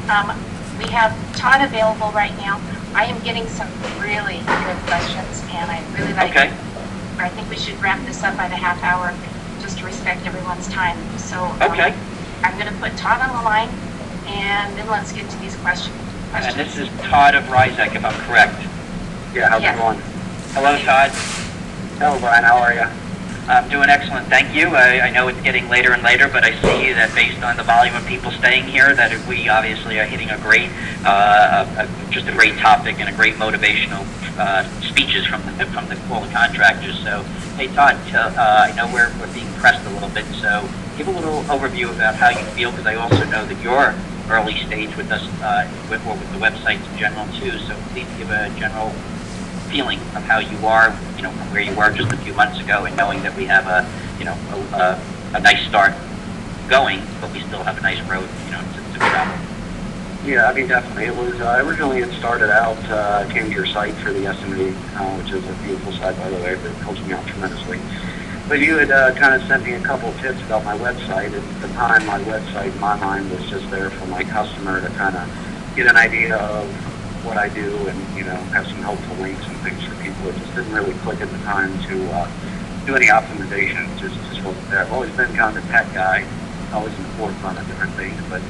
We have Todd available right now. I am getting some really good questions, and I really like Okay. it. I think we should wrap this up by the half hour, just to respect everyone's time. So Okay. I'm going to put Todd on the line, and then let's get to these questions. And this is Todd of Ryzek, if I'm correct. Yeah, how's Yes. it going? Hello, Todd. Hello, Brian. How are you? I'm doing excellent, thank you. I know it's getting later and later, but I see that based on the volume of people staying here, that we obviously are hitting a great, just a great topic and a great motivational speeches from all the contractors. So, hey, Todd, I know we're being pressed a little bit, so give a little overview about how you feel, because I also know that you're early stage with us, with the websites in general too. So please give a general feeling of how you are, from where you were just a few months ago, and knowing that we have a nice start going, but we still have a nice road, to travel. Yeah, I mean, definitely. It was originally it started out. I came to your site for the estimate, which is a beautiful site, by the way, that helps me out tremendously. But you had kind of sent me a couple of tips about my website. At the time, my website, in my mind, was just there for my customer to kind of get an idea of what I do and, have some helpful links and things for people. It just didn't really click at the time to do any optimization. It just wasn't there. I've always been kind of a tech guy, always in the forefront of different things, but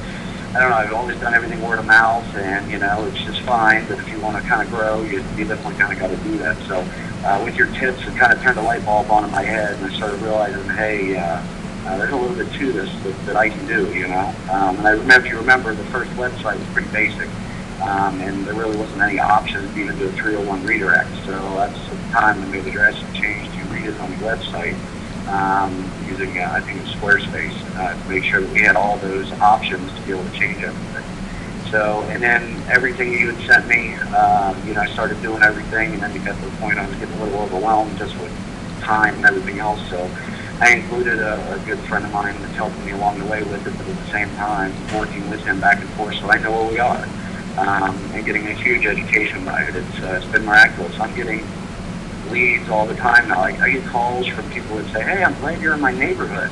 I don't know, I've always done everything word of mouth, and, it's just fine, but if you want to kind of grow, you definitely kind of got to do that. So with your tips, it kind of turned a light bulb on in my head, and I started realizing, hey, there's a little bit to this that I can do, And I remember, if you remember, the first website was pretty basic, and there really wasn't any options to even do a 301 redirect. So that's at the time when we made the drastic change to redesign the website using, I think it was Squarespace, to make sure that we had all those options to be able to change everything. So, and then everything you had sent me, I started doing everything, and then it got to the point I was getting a little overwhelmed just with time and everything else. So I included a good friend of mine that's helping me along the way with it, but at the same time working with him back and forth so I know where we are. And getting a huge education by it. It's been miraculous. I'm getting leads all the time now. I get calls from people that say, hey, I'm glad you're in my neighborhood.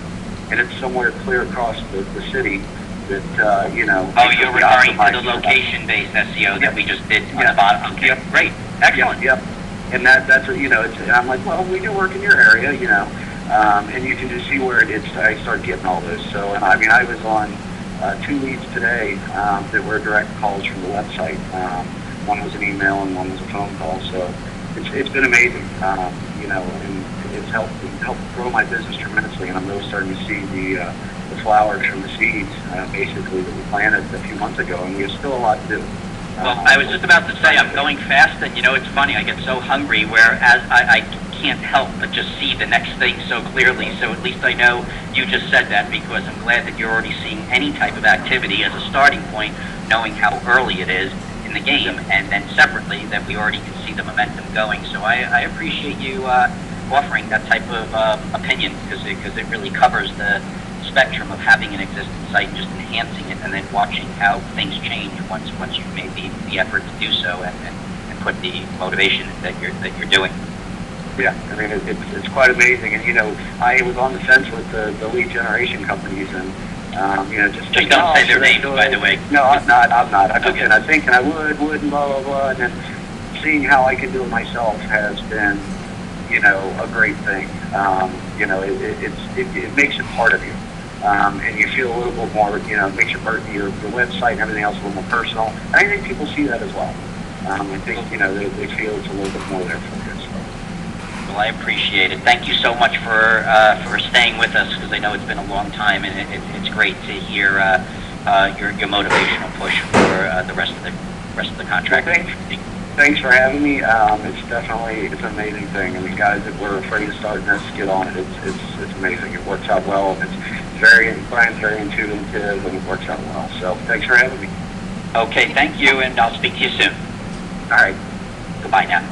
And it's somewhere clear across the city that, Oh, you're referring to the location-based SEO that we just did on the bottom. Okay, Yep. Great. Excellent. Yep. And that's what, I'm like, well, we do work in your area, and you can just see where I start getting all those. So, and I mean, I was on 2 leads today that were direct calls from the website. One was an email and one was a phone call. So it's been amazing, and it's helped grow my business tremendously. And I'm really starting to see the flowers from the seeds, basically, that we planted a few months ago. And we have still a lot to do. Well, I was just about to say, I'm going fast, and it's funny, I get so hungry, whereas I can't help but just see the next thing so clearly. So at least I know you just said that, because I'm glad that you're already seeing any type of activity as a starting point, knowing how early it is in the game, and then separately that we already can see the momentum going. So I appreciate you offering that type of opinion, because it really covers the spectrum of having an existing site and just enhancing it, and then watching how things change once you've made the effort to do so and put the motivation that you're doing. Yeah, I mean, it's quite amazing. And, I was on the fence with the lead generation companies, and, just Just don't say their names, by the way. No, I'm not. I'm Okay. I'm thinking I would, and blah, blah, blah. And then seeing how I can do it myself has been, a great thing. It makes it part of you. And you feel a little bit more, it makes your website and everything else a little more personal. And I think people see that as well. I think, they feel it's a little bit more there for you. Well, I appreciate it. Thank you so much for staying with us, because I know it's been a long time, and it's great to hear your motivational push for the rest of the contract. Well, thanks for having me. It's an amazing thing, and the guys that were afraid of starting this get on it. It's amazing. It works out well, and Brian's very intuitive, and it works out well. So thanks for having me. Okay, thank you, and I'll speak to you soon. All right. Goodbye now.